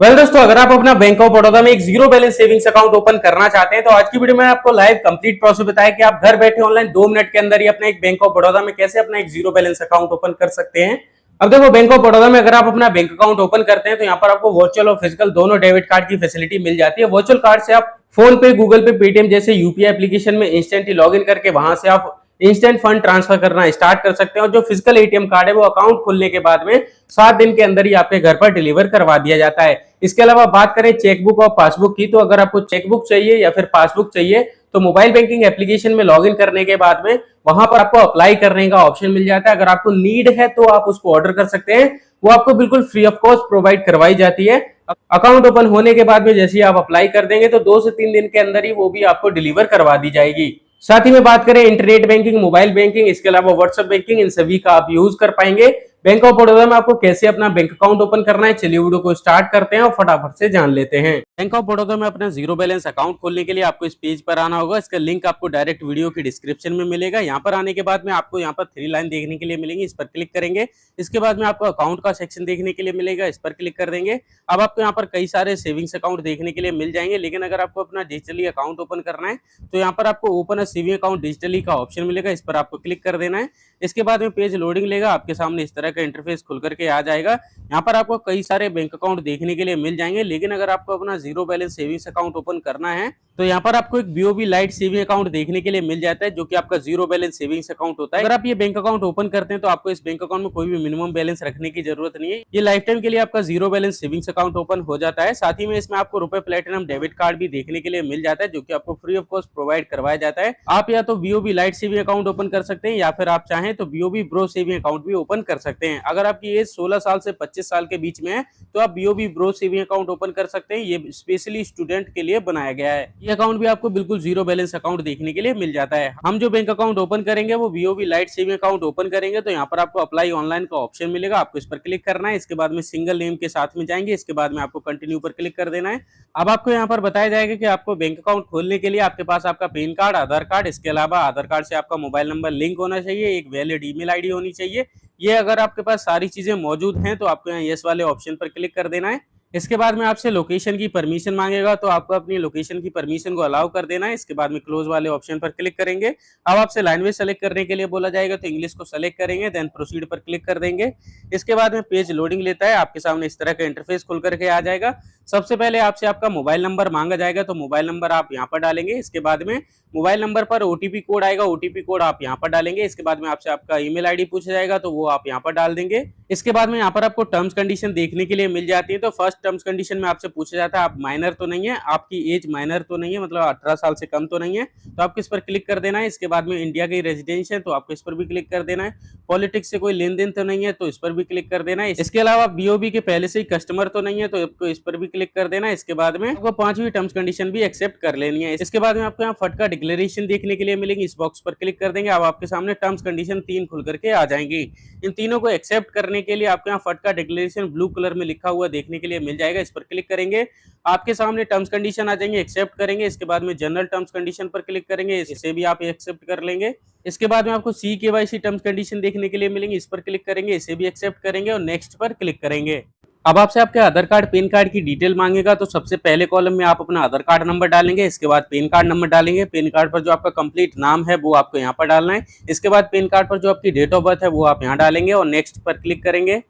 दोस्तों, अगर आप अपना बैंक ऑफ बड़ौदा में एक zero balance savings account open करना चाहते हैं तो आज की वीडियो में आपको लाइव कंप्लीट प्रोसेस बताया कि आप घर बैठे ऑनलाइन 2 मिनट के अंदर ही अपना एक बैंक ऑफ बड़ौदा में कैसे अपना एक जीरो बैलेंस अकाउंट ओपन कर सकते हैं। अब देखो, बैंक ऑफ बड़ौदा में अगर आप अपना बैंक अकाउंट ओपन करते हैं तो यहाँ पर आपको वर्चुअल और फिजिकल दोनों डेबिट कार्ड की फैसिलिटी मिल जाती है। वर्चुअल कार्ड से आप फोन पे, गूगल पे, पेटीएम जैसे यूपीआई एप्लीकेशन में इंस्टेंटली लॉग इन करके वहां से आप इंस्टेंट फंड ट्रांसफर करना स्टार्ट कर सकते हैं। और जो फिजिकल एटीएम कार्ड है वो अकाउंट खोलने के बाद में 7 दिन के अंदर ही आपके घर पर डिलीवर करवा दिया जाता है। इसके अलावा बात करें चेकबुक और पासबुक की, तो अगर आपको चेकबुक चाहिए या फिर पासबुक चाहिए तो मोबाइल बैंकिंग एप्लीकेशन में लॉगिन करने के बाद में वहां पर आपको अप्लाई करने का ऑप्शन मिल जाता है। अगर आपको नीड है तो आप उसको ऑर्डर कर सकते हैं, वो आपको बिल्कुल फ्री ऑफ कॉस्ट प्रोवाइड करवाई जाती है। अकाउंट ओपन होने के बाद में जैसे ही आप अप्लाई कर देंगे तो 2 से 3 दिन के अंदर ही वो भी आपको डिलीवर करवा दी जाएगी। साथ ही में बात करें इंटरनेट बैंकिंग, मोबाइल बैंकिंग, इसके अलावा व्हाट्सएप बैंकिंग, इन सभी का आप यूज कर पाएंगे। बैंक ऑफ बड़ौदा में आपको कैसे अपना बैंक अकाउंट ओपन करना है, चलिए वीडियो को स्टार्ट करते हैं और फटाफट से जान लेते हैं। बैंक ऑफ बड़ौदा में अपना जीरो बैलेंस अकाउंट खोलने के लिए आपको इस पेज पर आना होगा। इसका लिंक आपको डायरेक्ट वीडियो की डिस्क्रिप्शन में मिलेगा। यहाँ पर आने के बाद में आपको यहाँ पर 3 लाइन देखने के लिए मिलेंगी, इस पर क्लिक करेंगे। इसके बाद में आपको अकाउंट का सेक्शन देखने के लिए मिलेगा, इस पर क्लिक कर देंगे। अब आपको यहाँ पर कई सारे सेविंग्स अकाउंट देखने के लिए मिल जाएंगे, लेकिन अगर आपको अपना डिजिटली अकाउंट ओपन करना है तो यहाँ पर आपको open a saving account digitally का ऑप्शन मिलेगा, इस पर आपको क्लिक कर देना है। इसके बाद में पेज लोडिंग लेगा, आपके सामने इस तरह का इंटरफेस खुल करके आ जाएगा। यहाँ पर आपको कई सारे बैंक अकाउंट देखने के लिए मिल जाएंगे, लेकिन अगर आपको अपना zero balance savings account open करना है तो यहाँ पर आपको एक बीओबी लाइट सेविंग अकाउंट देखने के लिए मिल जाता है, जो कि आपका जीरो बैलेंस सेविंग्स अकाउंट होता है। अगर आप ये बैंक अकाउंट ओपन करते हैं तो आपको इस बैंक अकाउंट में कोई भी मिनिमम बैलेंस रखने की जरूरत नहीं है। ये लाइफ टाइम के लिए आपका zero balance savings account open हो जाता है। साथ ही में इसमें आपको रुपए प्लेटिनम डेबिट कार्ड भी देखने के लिए मिल जाता है, जो कि आपको फ्री ऑफ कॉस्ट प्रोवाइड करवाया जाता है। आप या तो BOB light saving account open कर सकते हैं या फिर आप चाहें तो बीओबी ब्रो सेविंग अकाउंट भी ओपन कर सकते हैं। अगर आपकी एज 16 साल से 25 साल के बीच में है तो आप BOB bro saving account open कर सकते हैं। ये स्पेशली स्टूडेंट के लिए बनाया गया है। ये अकाउंट भी आपको बिल्कुल जीरो बैलेंस अकाउंट देखने के लिए मिल जाता है। हम जो बैंक अकाउंट ओपन करेंगे वो BOB light saving account open करेंगे, तो यहाँ पर आपको अप्लाई ऑनलाइन का ऑप्शन मिलेगा, आपको इस पर क्लिक करना है। इसके बाद में सिंगल नेम के साथ में जाएंगे, इसके बाद में आपको कंटिन्यू पर क्लिक कर देना है। अब आपको यहाँ पर बताया जाएगा कि आपको बैंक अकाउंट खोलने के लिए आपके पास आपका पैन कार्ड, आधार कार्ड, इसके अलावा आधार कार्ड से आपका मोबाइल नंबर लिंक होना चाहिए, एक वैलिड ईमेल आईडी होनी चाहिए। ये अगर आपके पास सारी चीजें मौजूद हैं तो आपको यहाँ यस वाले ऑप्शन पर क्लिक कर देना है। इसके बाद में आपसे लोकेशन की परमिशन मांगेगा, तो आपको अपनी लोकेशन की परमिशन को अलाउ कर देना है। इसके बाद में क्लोज वाले ऑप्शन पर क्लिक करेंगे। अब आपसे लैंग्वेज सेलेक्ट करने के लिए बोला जाएगा, तो इंग्लिश को सेलेक्ट करेंगे, देन प्रोसीड पर क्लिक कर देंगे। इसके बाद में पेज लोडिंग लेता है, आपके सामने इस तरह का इंटरफेस खुल करके आ जाएगा। सबसे पहले आपसे आपका मोबाइल नंबर मांगा जाएगा, तो मोबाइल नंबर आप यहाँ पर डालेंगे। इसके बाद में मोबाइल नंबर पर ओटीपी कोड आएगा, ओटीपी कोड आप यहाँ पर डालेंगे। इसके बाद में आपसे आपका ईमेल आईडी पूछा जाएगा, तो वो आप यहाँ पर डाल देंगे। इसके बाद में यहाँ पर आपको टर्म्स कंडीशन देखने के लिए मिल जाती है। तो फर्स्ट टर्म्स कंडीशन में आपसे पूछा जाता है आप माइनर तो नहीं है, आपकी एज माइनर तो नहीं है, मतलब 18 साल से कम तो नहीं है, तो आपको इस पर क्लिक कर देना है। इसके बाद में इंडिया की रेजिडेंस है तो आपको इस पर भी क्लिक कर देना है। पॉलिटिक्स से कोई लेन देन तो नहीं है, तो इस पर भी क्लिक कर देना है। इसके अलावा बीओबी के पहले से ही कस्टमर तो नहीं है, तो आपको इस पर भी क्लिक कर देना है। इसके बाद में आपको 5वीं टर्म्स कंडीशन भी एक्सेप्ट कर लेनी है। इसके बाद में आपको यहाँ फट का डिक्लेरेशन देखने के लिए मिलेंगे, इस बॉक्स पर क्लिक कर देंगे। अब आपके सामने टर्म्स कंडीशन 3 खुल करके आ जाएंगी। इन तीनों को एक्सेप्ट करने के लिए आपको यहाँ फट का डिक्लेरेशन ब्लू कलर में लिखा हुआ देखने के लिए मिल जाएगा, इस पर क्लिक करेंगे। आपके सामने टर्म्स कंडीशन आ जाएंगे, एक्सेप्ट करेंगे। इसके बाद में जनरल टर्म्स कंडीशन पर क्लिक करेंगे, इसे भी आप एक्सेप्ट कर लेंगे। इसके बाद में आपको सी केवाईसी टर्म्स कंडीशन देखने के लिए मिलेंगे, इस पर क्लिक करेंगे, इसे भी एक्सेप्ट करेंगे और नेक्स्ट पर क्लिक करेंगे। अब आपसे आपके आधार कार्ड, पैन कार्ड की डिटेल मांगेगा, तो सबसे पहले कॉलम में आप अपना आधार कार्ड नंबर डालेंगे। इसके बाद पैन कार्ड नंबर डालेंगे। पैन कार्ड पर जो आपका कंप्लीट नाम है वो आपको यहाँ पर डालना है। इसके बाद पैन कार्ड पर जो आपकी डेट ऑफ बर्थ है वो आप यहाँ डालेंगे और नेक्स्ट पर क्लिक करेंगे।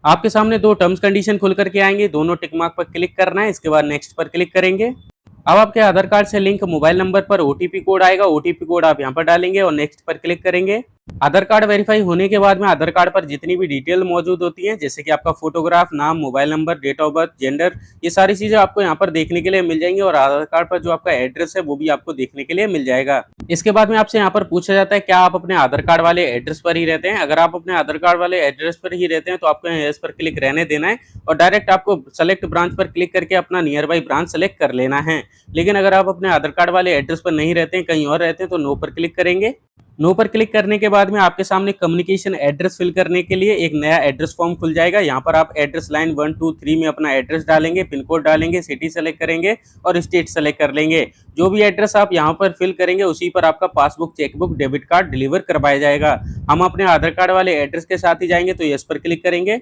आपके सामने 2 टर्म्स कंडीशन खुल करके आएंगे, दोनों टिक मार्क पर क्लिक करना है। इसके बाद नेक्स्ट पर क्लिक करेंगे। अब आपके आधार कार्ड से लिंक मोबाइल नंबर पर ओटीपी कोड आएगा, ओटीपी कोड आप यहाँ पर डालेंगे और नेक्स्ट पर क्लिक करेंगे। आधार कार्ड वेरीफाई होने के बाद में आधार कार्ड पर जितनी भी डिटेल मौजूद होती है, जैसे कि आपका फोटोग्राफ, नाम, mobile number, date of birth, gender, ये सारी चीजें आपको यहाँ पर देखने के लिए मिल जाएंगी और आधार कार्ड पर जो आपका एड्रेस है वो भी आपको देखने के लिए मिल जाएगा। इसके बाद में आपसे यहाँ पर पूछा जाता है क्या आप अपने आधार कार्ड वाले एड्रेस पर ही रहते हैं। अगर आप अपने आधार कार्ड वाले एड्रेस पर ही रहते हैं तो आपको यहाँ यस पर क्लिक रहने देना है और डायरेक्ट आपको सेलेक्ट ब्रांच पर क्लिक करके अपना नियर बाई ब्रांच सेलेक्ट कर लेना है। लेकिन अगर आप अपने आधार कार्ड वाले एड्रेस पर नहीं रहते हैं, कहीं और रहते हैं, तो नो पर क्लिक करेंगे। नो पर क्लिक करने के बाद में आपके सामने कम्युनिकेशन एड्रेस फिल करने के लिए एक नया एड्रेस फॉर्म खुल जाएगा। यहाँ पर आप एड्रेस लाइन 1 2 3 में अपना एड्रेस डालेंगे, पिन कोड डालेंगे, सिटी सेलेक्ट करेंगे और स्टेट सेलेक्ट कर लेंगे। जो भी एड्रेस आप यहाँ पर फिल करेंगे उसी पर आपका passbook, chequebook, debit card deliver करवाया जाएगा। हम अपने आधार कार्ड वाले एड्रेस के साथ ही जाएंगे, तो यस पर क्लिक करेंगे।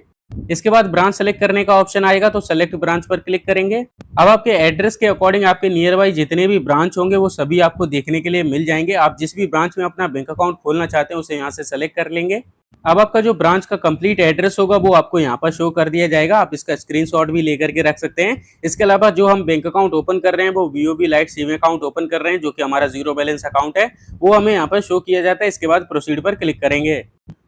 इसके बाद ब्रांच सेलेक्ट करने का ऑप्शन आएगा तो सेलेक्ट ब्रांच पर क्लिक करेंगे। अब आपके एड्रेस के अकॉर्डिंग आपके नियर बाई जितने भी ब्रांच होंगे वो सभी आपको देखने के लिए मिल जाएंगे। आप जिस भी ब्रांच में अपना बैंक अकाउंट खोलना चाहते हैं उसे यहाँ से सेलेक्ट कर लेंगे। अब आपका जो ब्रांच का कंप्लीट एड्रेस होगा वो आपको यहाँ पर शो कर दिया जाएगा। आप इसका स्क्रीनशॉट भी लेकर के रख सकते हैं। इसके अलावा जो हम बैंक अकाउंट ओपन कर रहे हैं वो BOB light SIM account open कर रहे हैं, जो कि हमारा जीरो बैलेंस अकाउंट है, वो हमें यहाँ पर शो किया जाता है। इसके बाद प्रोसीड पर क्लिक करेंगे।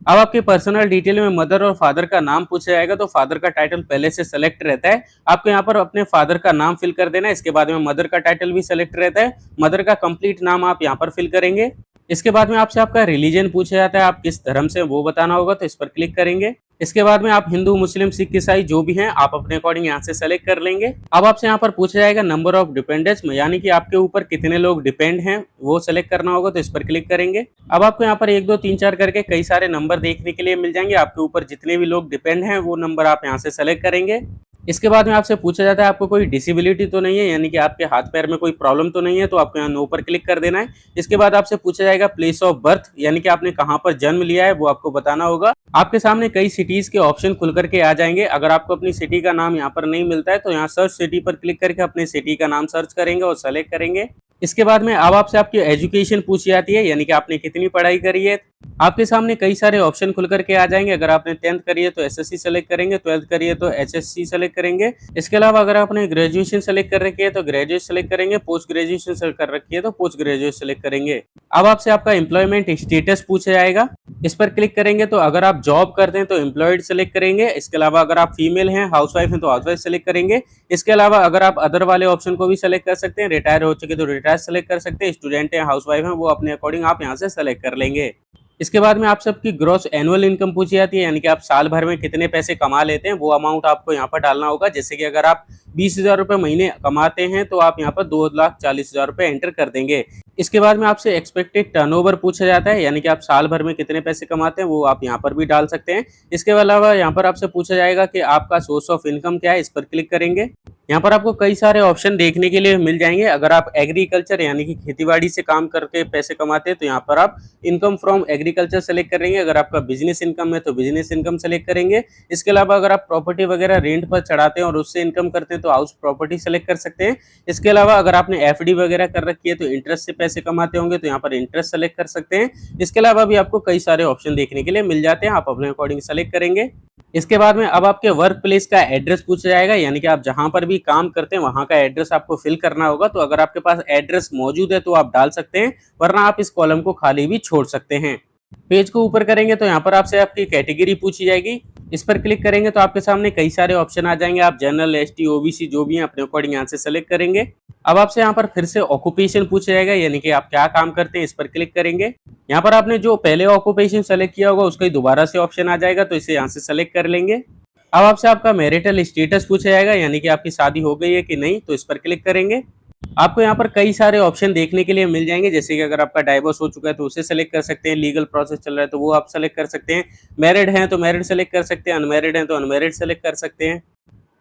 अब आपके पर्सनल डिटेल में मदर और फादर का नाम पूछा जाएगा, तो फादर का टाइटल पहले से सेलेक्ट रहता है। आपको यहाँ पर अपने फादर का नाम फिल कर देना है। इसके बाद में मदर का टाइटल भी सेलेक्ट रहता है। मदर का कंप्लीट नाम आप यहाँ पर फिल करेंगे। इसके बाद में आपसे आपका रिलीजन पूछा जाता है, आप किस धर्म से वो बताना होगा, तो इस पर क्लिक करेंगे। इसके बाद में आप हिंदू, मुस्लिम, सिख, ईसाई जो भी हैं आप अपने अकॉर्डिंग यहाँ से सेलेक्ट कर लेंगे। अब आपसे यहाँ पर पूछा जाएगा नंबर ऑफ डिपेंडेंट्स, यानी कि आपके ऊपर कितने लोग डिपेंड हैं वो सेलेक्ट करना होगा, तो इस पर क्लिक करेंगे। अब आपको यहाँ पर 1 2 3 4 करके कई सारे नंबर देखने के लिए मिल जाएंगे। आपके ऊपर जितने भी लोग डिपेंड हैं वो नंबर आप यहाँ से सेलेक्ट करेंगे। इसके बाद में आपसे पूछा जाता है आपको कोई डिसेबिलिटी तो नहीं है, यानी कि आपके हाथ पैर में कोई प्रॉब्लम तो नहीं है, तो आपको यहाँ नो पर क्लिक कर देना है। इसके बाद आपसे पूछा जाएगा प्लेस ऑफ बर्थ, यानी कि आपने कहाँ पर जन्म लिया है वो आपको बताना होगा। आपके सामने कई सिटीज के ऑप्शन खुल करके आ जाएंगे। अगर आपको अपनी सिटी का नाम यहाँ पर नहीं मिलता है तो यहाँ सर्च सिटी पर क्लिक करके अपने सिटी का नाम सर्च करेंगे और सेलेक्ट करेंगे। इसके बाद में अब आपसे आपकी एजुकेशन पूछी जाती है, यानी कि आपने कितनी पढ़ाई करी है। आपके सामने कई सारे ऑप्शन खुल करके आ जाएंगे। अगर आपने 10th करी है तो एसएससी सेलेक्ट करेंगे, 12th करी है तो एचएससी सेलेक्ट करेंगे। इसके अलावा अगर आपने ग्रेजुएशन सेलेक्ट कर रखी है तो ग्रेजुएट सेलेक्ट करेंगे, पोस्ट ग्रेजुएशन सेलेक्ट कर रखी है तो पोस्ट ग्रेजुएट सेलेक्ट करेंगे। अब आपसे आपका एम्प्लॉयमेंट स्टेटस पूछा जाएगा, इस पर क्लिक करेंगे तो अगर आप जॉब करते हैं तो एम्प्लॉयड सेलेक्ट करेंगे। इसके अलावा अगर आप फीमेल हैं, हाउसवाइफ हैं तो हाउसवाइफ सेलेक्ट करेंगे। इसके अलावा अगर आप अदर वाले ऑप्शन को भी सेलेक्ट कर सकते हैं, रिटायर हो चुके तो रिटायर सेलेक्ट कर सकते हैं, स्टूडेंट हैं, हाउसवाइफ हैं, वो अपने अकॉर्डिंग आप यहाँ से सेलेक्ट कर लेंगे। इसके बाद में आप सबकी ग्रॉस एनुअल इनकम पूछी जाती है, यानी कि आप साल भर में कितने पैसे कमा लेते हैं, वो अमाउंट आपको यहाँ पर डालना होगा। जैसे कि अगर आप 20,000 रुपये महीने कमाते हैं तो आप यहाँ पर 2,40,000 रुपये एंटर कर देंगे। इसके बाद में आपसे एक्सपेक्टेड टर्नओवर पूछा जाता है, यानी कि आप साल भर में कितने पैसे कमाते हैं वो आप यहाँ पर भी डाल सकते हैं। इसके अलावा यहाँ पर आपसे पूछा जाएगा कि आपका सोर्स ऑफ इनकम क्या है, इस पर क्लिक करेंगे। यहाँ पर आपको कई सारे ऑप्शन देखने के लिए मिल जाएंगे। अगर आप एग्रीकल्चर यानी कि खेतीबाड़ी से काम करके पैसे कमाते हैं तो यहाँ पर आप इनकम फ्रॉम एग्रीकल्चर सेलेक्ट करेंगे। अगर आपका बिजनेस इनकम है तो बिजनेस इनकम सेलेक्ट करेंगे। इसके अलावा अगर आप प्रॉपर्टी वगैरह रेंट पर चढ़ाते हैं और उससे इनकम करते हैं तो हाउस प्रॉपर्टी सेलेक्ट कर सकते हैं। इसके अलावा अगर आपने एफडी वगैरह कर रखी है तो इंटरेस्ट से पैसे कमाते होंगे तो यहाँ पर इंटरेस्ट सेलेक्ट कर सकते हैं। इसके अलावा भी आपको कई सारे ऑप्शन देखने के लिए मिल जाते हैं, आप अपने अकॉर्डिंग सेलेक्ट करेंगे। इसके बाद में अब आपके वर्क प्लेस का एड्रेस पूछा जाएगा, यानी कि आप जहां पर भी काम करते हैं वहां का एड्रेस आपको फिल करना होगा। तो अगर आपके पास एड्रेस मौजूद है तो आप डाल सकते हैं, वरना आप इस कॉलम को खाली भी छोड़ सकते हैं। पेज को ऊपर करेंगे तो यहाँ पर आपसे आपकी कैटेगरी पूछी जाएगी, इस पर क्लिक करेंगे तो आपके सामने कई सारे ऑप्शन आ जाएंगे। आप जनरल, एसटी, ओबीसी जो भी हैं अपने अकॉर्डिंग यहाँ से सेलेक्ट करेंगे। अब आपसे यहाँ पर फिर से ऑक्यूपेशन पूछा जाएगा, यानी कि आप क्या काम करते हैं, इस पर क्लिक करेंगे। यहाँ पर आपने जो पहले ऑक्यूपेशन सेलेक्ट किया होगा उसका ही दोबारा से ऑप्शन आ जाएगा, तो इसे यहाँ से सेलेक्ट कर लेंगे। अब आपसे आपका मैरिटल स्टेटस पूछा जाएगा, यानी कि आपकी शादी हो गई है कि नहीं, तो इस पर क्लिक करेंगे। आपको यहाँ पर कई सारे ऑप्शन देखने के लिए मिल जाएंगे, जैसे कि अगर आपका डाइवोर्स हो चुका है तो उसे सेलेक्ट कर सकते हैं, लीगल प्रोसेस चल रहा है तो वो आप सेलेक्ट कर सकते हैं, मैरिड हैं तो मैरिड सेलेक्ट कर सकते हैं, अनमैरिड हैं तो अनमैरिड सेलेक्ट कर सकते हैं।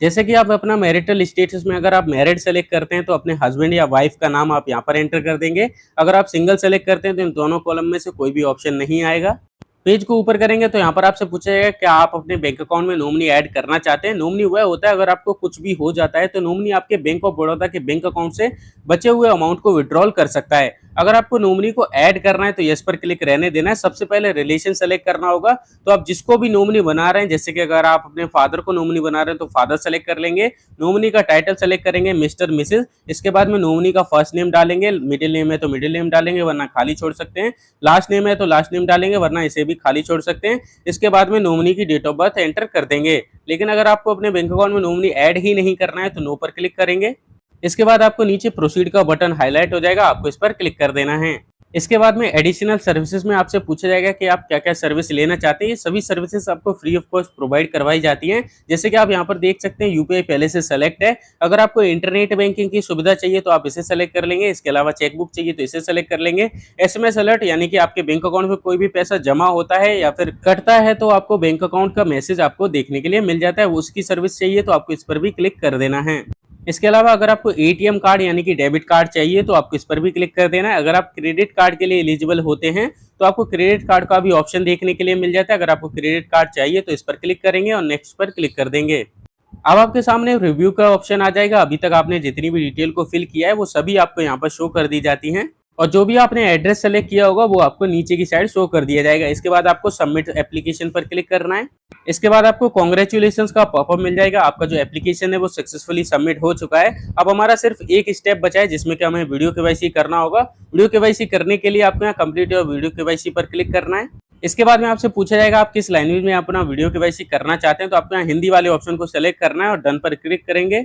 जैसे कि आप अपना मैरिटल स्टेटस में अगर आप मैरिड सेलेक्ट करते हैं तो अपने हस्बैंड या वाइफ का नाम आप यहाँ पर एंटर कर देंगे। अगर आप सिंगल सेलेक्ट करते हैं तो इन दोनों कॉलम में से कोई भी ऑप्शन नहीं आएगा। पेज को ऊपर करेंगे तो यहाँ पर आपसे पूछा जाएगा क्या आप अपने बैंक अकाउंट में नॉमिनी ऐड करना चाहते हैं। नॉमिनी वह होता है अगर आपको कुछ भी हो जाता है तो नॉमिनी आपके बैंक ऑफ बड़ौदा के बैंक अकाउंट से बचे हुए अमाउंट को विड्रॉल कर सकता है। अगर आपको नॉमिनी को ऐड करना है तो यस पर क्लिक रहने देना है। सबसे पहले रिलेशन सेलेक्ट करना होगा, तो आप जिसको भी नॉमिनी बना रहे हैं, जैसे कि अगर आप अपने फादर को नॉमिनी बना रहे हैं तो फादर सेलेक्ट कर लेंगे। नॉमिनी का टाइटल सेलेक्ट करेंगे मिस्टर, मिसेज। इसके बाद में नॉमिनी का फर्स्ट नेम डालेंगे, मिडिल नेम है तो मिडिल नेम डालेंगे वरना खाली छोड़ सकते हैं, लास्ट नेम है तो लास्ट नेम डालेंगे वरना इसे भी खाली छोड़ सकते हैं। इसके बाद में नॉमिनी की डेट ऑफ बर्थ एंटर कर देंगे। लेकिन अगर आपको अपने बैंक अकाउंट में नॉमिनी ऐड ही नहीं करना है तो नो पर क्लिक करेंगे। इसके बाद आपको नीचे प्रोसीड का बटन हाईलाइट हो जाएगा, आपको इस पर क्लिक कर देना है। इसके बाद में एडिशनल सर्विसेज में आपसे पूछा जाएगा कि आप क्या क्या सर्विस लेना चाहते हैं। ये सभी सर्विसेज आपको फ्री ऑफ कॉस्ट प्रोवाइड करवाई जाती हैं। जैसे कि आप यहाँ पर देख सकते हैं यूपीआई पहले से सेलेक्ट है। अगर आपको इंटरनेट बैंकिंग की सुविधा चाहिए तो आप इसे सेलेक्ट कर लेंगे। इसके अलावा चेकबुक चाहिए तो इसे सेलेक्ट कर लेंगे। एसएमएस अलर्ट, यानी कि आपके बैंक अकाउंट में कोई भी पैसा जमा होता है या फिर कटता है तो आपको बैंक अकाउंट का मैसेज आपको देखने के लिए मिल जाता है, उसकी सर्विस चाहिए तो आपको इस पर भी क्लिक कर देना है। इसके अलावा अगर आपको एटीएम कार्ड यानी कि डेबिट कार्ड चाहिए तो आपको इस पर भी क्लिक कर देना है। अगर आप क्रेडिट कार्ड के लिए एलिजिबल होते हैं तो आपको क्रेडिट कार्ड का भी ऑप्शन देखने के लिए मिल जाता है। अगर आपको क्रेडिट कार्ड चाहिए तो इस पर क्लिक करेंगे और नेक्स्ट पर क्लिक कर देंगे। अब आपके सामने रिव्यू का ऑप्शन आ जाएगा। अभी तक आपने जितनी भी डिटेल को फिल किया है वो सभी आपको यहाँ पर शो कर दी जाती हैं और जो भी आपने एड्रेस सेलेक्ट किया होगा वो आपको नीचे की साइड शो कर दिया जाएगा। इसके बाद आपको सबमिट एप्लीकेशन पर क्लिक करना है। इसके बाद आपको कॉन्ग्रेचुलेशंस का पॉपअप मिल जाएगा। आपका जो एप्लीकेशन है वो सक्सेसफुली सबमिट हो चुका है। अब हमारा सिर्फ एक स्टेप बचा है जिसमें कि हमें वीडियो केवाईसी करना होगा। वीडियो केवाईसी करने के लिए आपको यहाँ कंप्लीट और वीडियो केवाईसी पर क्लिक करना है। इसके बाद में आपसे पूछा जाएगा आप किस लैंग्वेज में अपना वीडियो केवाईसी करना चाहते हैं, तो आपको यहाँ हिंदी वाले ऑप्शन को सेलेक्ट करना है और डन पर क्लिक करेंगे।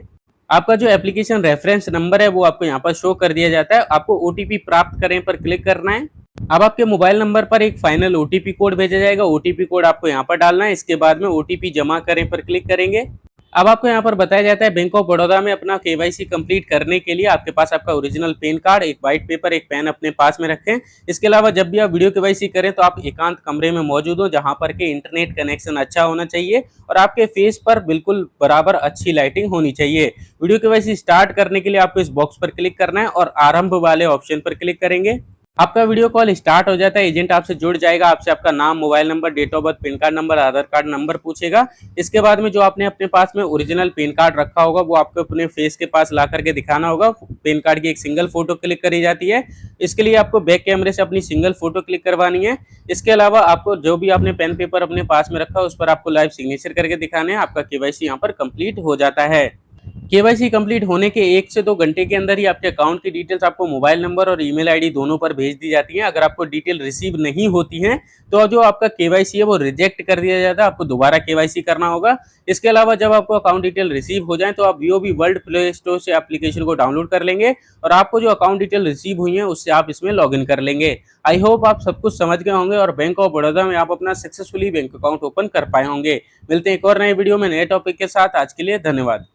आपका जो एप्लीकेशन रेफरेंस नंबर है वो आपको यहाँ पर शो कर दिया जाता है। आपको ओटीपी प्राप्त करें पर क्लिक करना है। अब आपके मोबाइल नंबर पर एक फाइनल ओटीपी कोड भेजा जाएगा। ओटीपी कोड आपको यहाँ पर डालना है। इसके बाद में ओटीपी जमा करें पर क्लिक करेंगे। अब आपको यहाँ पर बताया जाता है बैंक ऑफ बड़ौदा में अपना केवाईसी कंप्लीट करने के लिए आपके पास आपका ओरिजिनल पैन कार्ड, एक व्हाइट पेपर, एक पेन अपने पास में रखें। इसके अलावा जब भी आप वीडियो केवाईसी करें तो आप एकांत कमरे में मौजूद हो जहां पर के इंटरनेट कनेक्शन अच्छा होना चाहिए और आपके फेस पर बिल्कुल बराबर अच्छी लाइटिंग होनी चाहिए। वीडियो केवाईसी स्टार्ट करने के लिए आपको इस बॉक्स पर क्लिक करना है और आरंभ वाले ऑप्शन पर क्लिक करेंगे। आपका वीडियो कॉल स्टार्ट हो जाता है। एजेंट आपसे जुड़ जाएगा। आपसे आपका नाम, mobile number, date of birth, PAN card number, Aadhaar card number पूछेगा। इसके बाद में जो आपने अपने पास में ओरिजिनल पैन कार्ड रखा होगा वो आपको अपने फेस के पास ला करके दिखाना होगा। पैन कार्ड की एक सिंगल फोटो क्लिक करी जाती है। इसके लिए आपको बैक कैमरे से अपनी सिंगल फोटो क्लिक करवानी है। इसके अलावा आपको जो भी आपने पेन पेपर अपने पास में रखा है उस पर आपको लाइव सिग्नेचर करके दिखाने हैं। आपका केवाईसी यहाँ पर कंप्लीट हो जाता है। केवाईसी कंप्लीट होने के 1 से 2 घंटे के अंदर ही आपके अकाउंट की डिटेल्स आपको मोबाइल नंबर और ईमेल आईडी दोनों पर भेज दी जाती हैं। अगर आपको डिटेल रिसीव नहीं होती हैं तो जो आपका केवाईसी है वो रिजेक्ट कर दिया जाता है। आपको दोबारा केवाईसी करना होगा। इसके अलावा जब आपको अकाउंट डिटेल रिसीव हो जाए तो आप वीओबी वर्ल्ड प्ले स्टोर से एप्लीकेशन को डाउनलोड कर लेंगे और आपको जो अकाउंट डिटेल रिसीव हुई है उससे आप इसमें लॉग इन कर लेंगे। आई होप आप सब कुछ समझ गए होंगे और बैंक ऑफ बड़ौदा में आप अपना सक्सेसफुली बैंक अकाउंट ओपन कर पाए होंगे। मिलते हैं एक और नए वीडियो में नए टॉपिक के साथ। आज के लिए धन्यवाद।